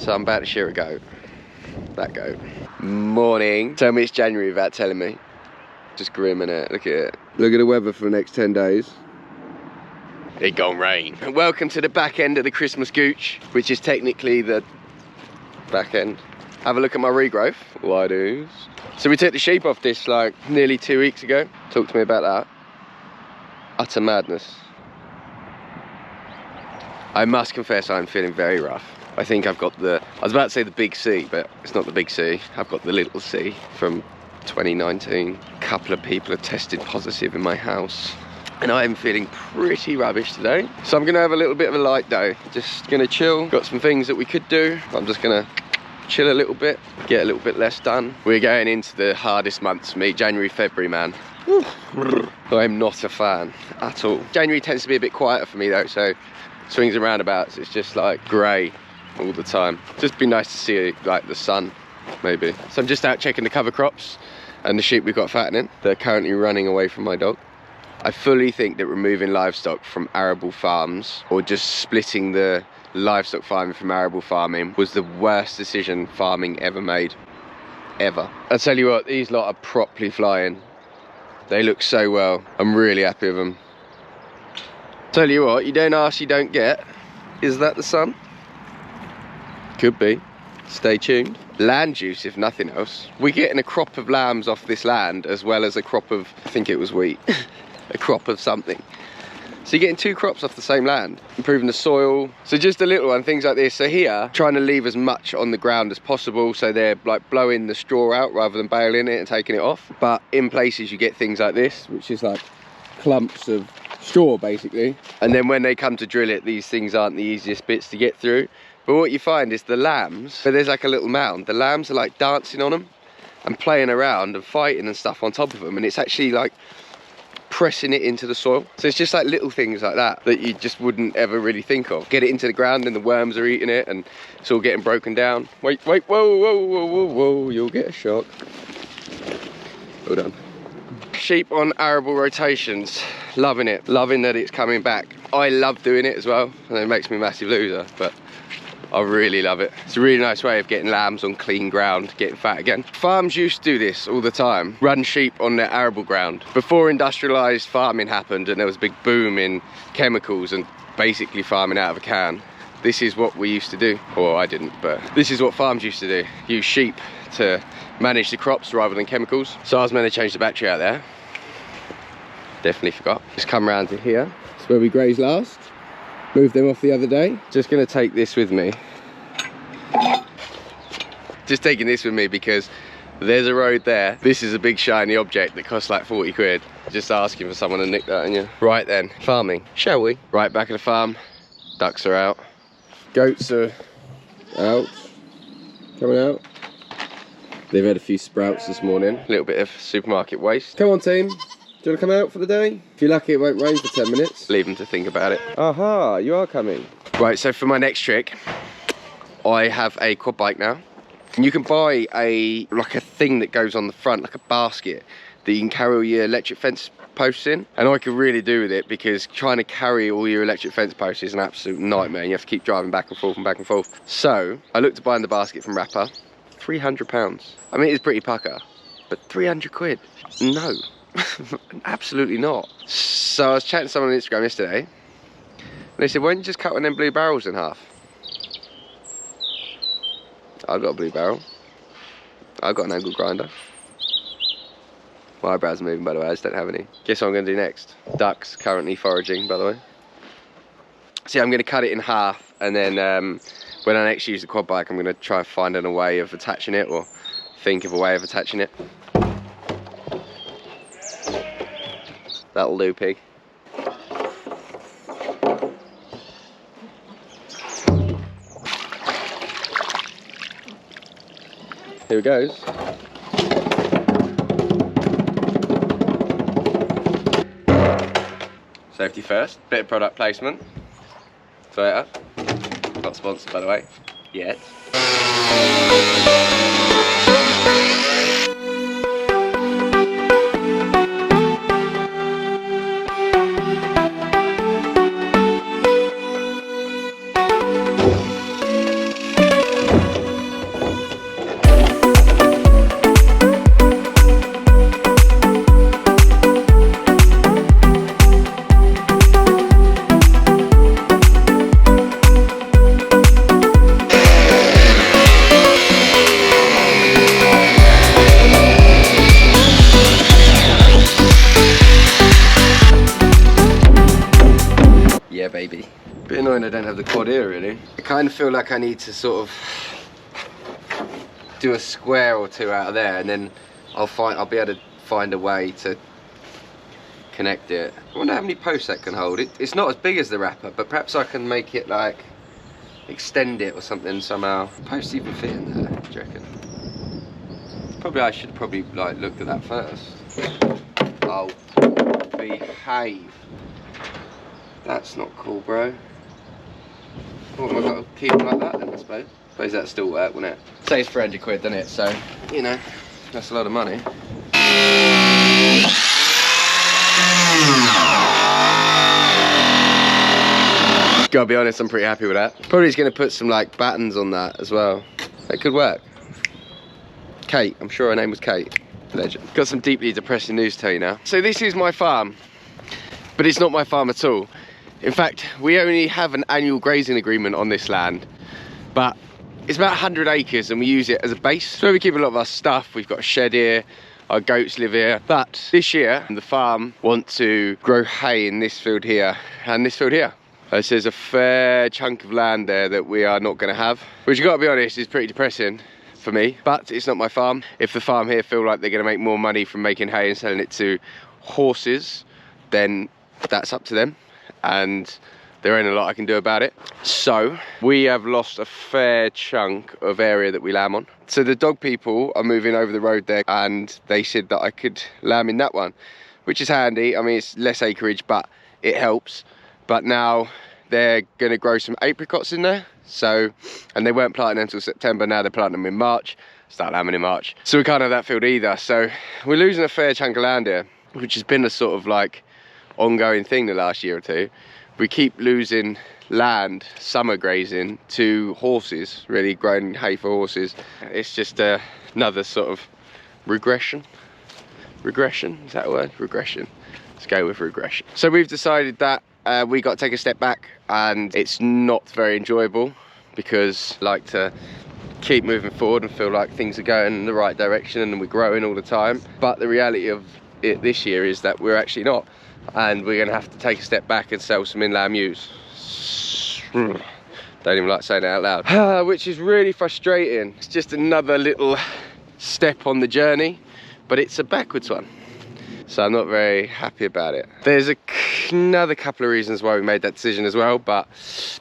So I'm about to shear a goat. That goat. Morning. Tell me it's January without telling me. Just grim, innit? Look at it. Look at the weather for the next 10 days. It gon' rain. Welcome to the back end of the Christmas gooch, which is technically the back end. Have a look at my regrowth. Why do's? So we took the sheep off this like nearly 2 weeks ago. Talk to me about that. Utter madness. I must confess I'm feeling very rough. I think I've got the, I was about to say the big C, but it's not the big C. I've got the little C from 2019. A couple of people have tested positive in my house. And I am feeling pretty rubbish today. So I'm gonna have a little bit of a light day. Just gonna chill. Got some things that we could do. I'm just gonna chill a little bit, get a little bit less done. We're going into the hardest months for me, January, February, man. I'm not a fan at all. January tends to be a bit quieter for me though, so swings and roundabouts, it's just like grey all the time. Just be nice to see like the sun, maybe. So I'm just out checking the cover crops and the sheep we've got fattening. They're currently running away from my dog. I fully think that removing livestock from arable farms or just splitting the livestock farming from arable farming was the worst decision farming ever made. Ever. I tell you what, these lot are properly flying. They look so well. I'm really happy with them. Tell you what, you don't ask, you don't get. Is that the sun? Could be. Stay tuned. Land use, if nothing else. We're getting a crop of lambs off this land as well as a crop of, I think it was wheat. A crop of something. So you're getting 2 crops off the same land, improving the soil. So just a little one, things like this. So here, trying to leave as much on the ground as possible, so they're like blowing the straw out rather than baling it and taking it off. But in places you get things like this, which is like clumps of straw basically. And then when they come to drill it, these things aren't the easiest bits to get through. But what you find is the lambs, so there's like a little mound, the lambs are like dancing on them and playing around and fighting and stuff on top of them, and it's actually like pressing it into the soil. So it's just like little things like that that you just wouldn't ever really think of. Get it into the ground and the worms are eating it and it's all getting broken down. Wait, whoa, whoa, whoa, whoa, whoa, you'll get a shock. Well done. Sheep on arable rotations, loving it, loving that it's coming back. I love doing it as well, and it makes me a massive loser, but I really love it. It's a really nice way of getting lambs on clean ground, getting fat again. Farms used to do this all the time, run sheep on their arable ground. Before industrialised farming happened and there was a big boom in chemicals and basically farming out of a can, this is what we used to do. Or I didn't, but this is what farms used to do. Use sheep to manage the crops rather than chemicals. So I was meant to change the battery out there. Definitely forgot. Just come round to here. It's where we grazed last. Moved them off the other day. Just gonna take this with me. Just taking this with me because there's a road there. This is a big shiny object that costs like 40 quid. Just asking for someone to nick that on you. Right then, farming, shall we? Right back at the farm, ducks are out. Goats are out, coming out. They've had a few sprouts this morning. A little bit of supermarket waste. Come on team. Do you want to come out for the day? If you're lucky it won't rain for 10 minutes. Leave them to think about it. Aha, you are coming. Right, so for my next trick, I have a quad bike now. And you can buy like a thing that goes on the front, like a basket, that you can carry all your electric fence posts in. And I could really do with it because trying to carry all your electric fence posts is an absolute nightmare. You have to keep driving back and forth and back and forth. So I looked at buying the basket from Rapper, £300. I mean, it's pretty pucker, but 300 quid, no. Absolutely not. So I was chatting to someone on Instagram yesterday and they said, why don't you just cut one of them blue barrels in half? I've got a blue barrel. I've got an angle grinder. My eyebrows are moving, by the way, I just don't have any. Guess what I'm going to do next? Ducks currently foraging, by the way. See, I'm going to cut it in half and then when I next use the quad bike I'm going to try and find a way of attaching it, or think of a way of attaching it. That'll do, pig. Here it goes. Safety first, bit of product placement. Toyota, not sponsored by the way, yet. kind of feel like I need to sort of do a square or two out of there, and then I'll be able to find a way to connect it. I wonder how many posts that can hold. It's not as big as the wrapper, but perhaps I can make it like extend it or something somehow. Posts even fit in there, do you reckon? I should probably like looked at that first. Oh, behave. That's not cool, bro. What have I got to keep it like that then, I suppose? I suppose that still work, wouldn't it? Saves 300 quid, doesn't it? So, you know, that's a lot of money. Gotta be honest, I'm pretty happy with that. Probably just gonna put some like battens on that as well. That could work. Kate, I'm sure her name was Kate. Legend. Got some deeply depressing news to tell you now. So this is my farm, but it's not my farm at all. In fact, we only have an annual grazing agreement on this land, but it's about 100 acres and we use it as a base. So we keep a lot of our stuff. We've got a shed here, our goats live here. But this year, the farm want to grow hay in this field here and this field here. So there's a fair chunk of land there that we are not gonna have, which, you gotta be honest, is pretty depressing for me, but it's not my farm. If the farm here feel like they're gonna make more money from making hay and selling it to horses, then that's up to them, and there ain't a lot I can do about it. So we have lost a fair chunk of area that we lamb on. So the dog people are moving over the road there, and they said that I could lamb in that one, which is handy. I mean, it's less acreage, but it helps. But now they're gonna grow some apricots in there. So, and they weren't planting until September, now they're planting them in March, start lambing in March. So we can't have that field either. So we're losing a fair chunk of land here, which has been a sort of like ongoing thing the last year or two. We keep losing land, summer grazing, to horses, really growing hay for horses. It's just another sort of regression. Regression, is that a word? Regression. Let's go with regression. So we've decided that we got to take a step back, and it's not very enjoyable because I like to keep moving forward and feel like things are going in the right direction and we're growing all the time. But the reality of it this year is that we're actually not, and we're going to have to take a step back and sell some inland ewes. Don't even like saying it out loud. Which is really frustrating. It's just another little step on the journey, but it's a backwards one. So I'm not very happy about it. There's another couple of reasons why we made that decision as well, but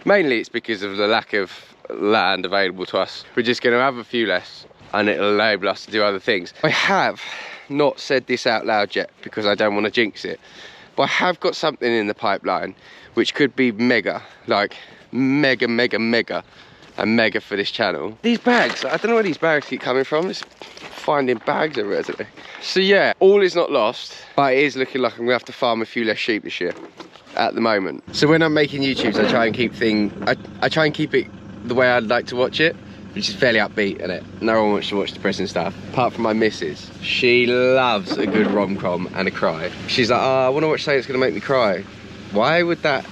mainly it's because of the lack of land available to us. We're just going to have a few less, and it'll enable us to do other things. I have not said this out loud yet because I don't want to jinx it, but I have got something in the pipeline which could be mega, like mega for this channel. These bags, I don't know where these bags keep coming from. Just finding bags everywhere today. So yeah, all is not lost, but it is looking like I'm gonna have to farm a few less sheep this year at the moment. So when I'm making YouTubes, I try and keep it the way I'd like to watch it, which is fairly upbeat, isn't it? No one wants to watch depressing stuff, apart from my missus. She loves a good rom-com and a cry. She's like, oh, I want to watch something that's gonna make me cry. Why would that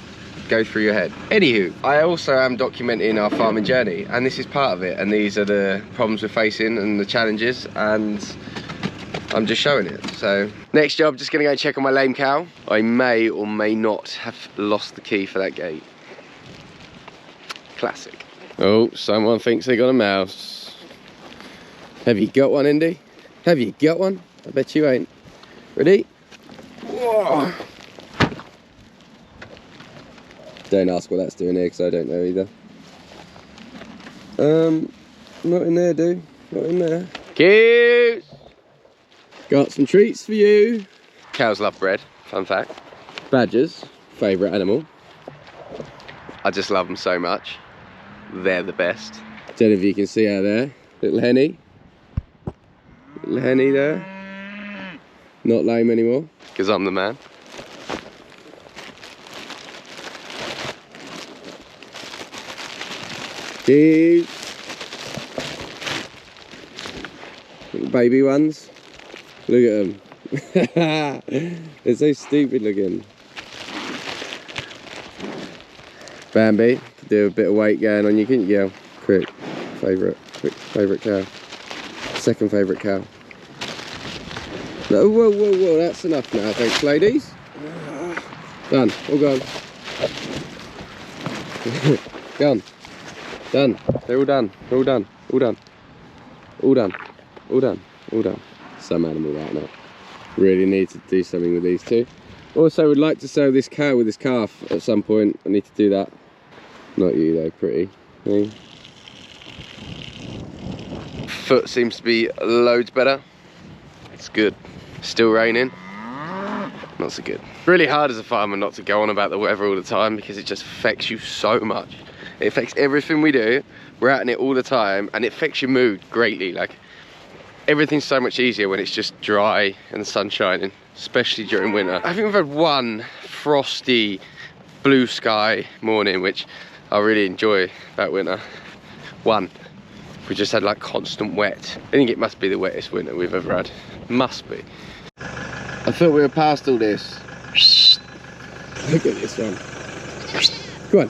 go through your head? Anywho, I also am documenting our farming journey, and this is part of it, and these are the problems we're facing and the challenges, and I'm just showing it. So next job, just gonna go check on my lame cow. I may or may not have lost the key for that gate. Classic. Oh, someone thinks they got a mouse. Have you got one, Indy? Have you got one? I bet you ain't. Ready? Whoa. Don't ask what that's doing here, because I don't know either. Not in there, dude. Not in there. Cute! Got some treats for you. Cows love bread, fun fact. Badgers, favourite animal. I just love them so much. They're the best. Don't know if you can see out there. Little Henny. Little Henny there. Not lame anymore, because I'm the man. Cute. Little baby ones. Look at them. They're so stupid looking. Bambi, do a bit of weight going on you, couldn't you, girl? Quick favourite cow. Second favourite cow. No, whoa, that's enough now, thanks ladies. Done, all gone. Gone. Done. They're all done. They're all done. All done. All done. All done. All done. Some animal right now. Really need to do something with these two. Also, would like to sell this cow with this calf at some point. I need to do that. Not you though, pretty. Hey. Foot seems to be loads better. It's good. Still raining. Not so good. Really hard as a farmer not to go on about the weather all the time because it just affects you so much. It affects everything we do. We're out in it all the time and it affects your mood greatly. Like, everything's so much easier when it's just dry and the sun's shining, especially during winter. I think we've had one frosty blue sky morning, which I really enjoy about winter. One. We just had like constant wet. I think it must be the wettest winter we've ever had. Must be. I thought we were past all this. Look at this one. Come on.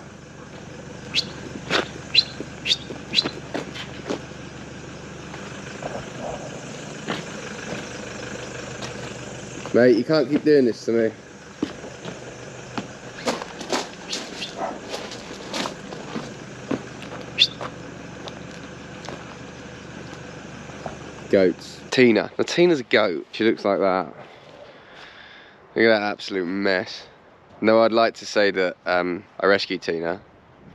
Mate, you can't keep doing this to me. Goats. Tina. Now Tina's a goat. She looks like that. Look at that absolute mess. No, I'd like to say that I rescued Tina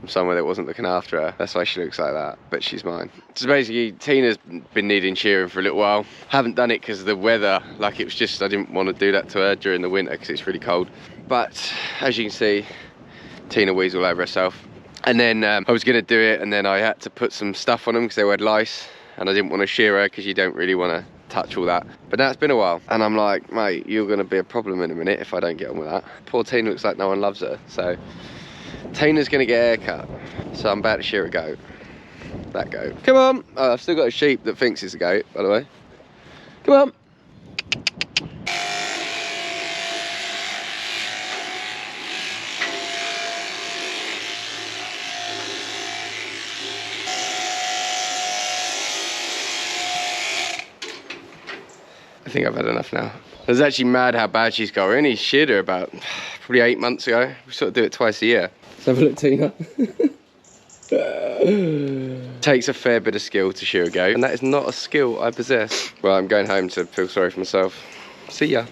from somewhere that wasn't looking after her. That's why she looks like that, but she's mine. So basically, Tina's been needing shearing for a little while. Haven't done it because of the weather. Like, it was just, I didn't want to do that to her during the winter because it's really cold. But as you can see, Tina wheezed all over herself. And then I was gonna do it, and then I had to put some stuff on them because they had lice. And I didn't want to shear her because you don't really want to touch all that. But now it's been a while and I'm like, mate, you're going to be a problem in a minute if I don't get on with that. Poor Tina looks like no one loves her. So Tina's going to get a haircut. So I'm about to shear a goat. That goat. Come on. Oh, I've still got a sheep that thinks it's a goat, by the way. Come on. I think I've had enough now. It's actually mad how bad she's got. We only sheared her about probably 8 months ago. We sort of do it twice a year. Let's have a look, Tina. Takes a fair bit of skill to shear a goat, and that is not a skill I possess. Well, I'm going home to feel sorry for myself. See ya.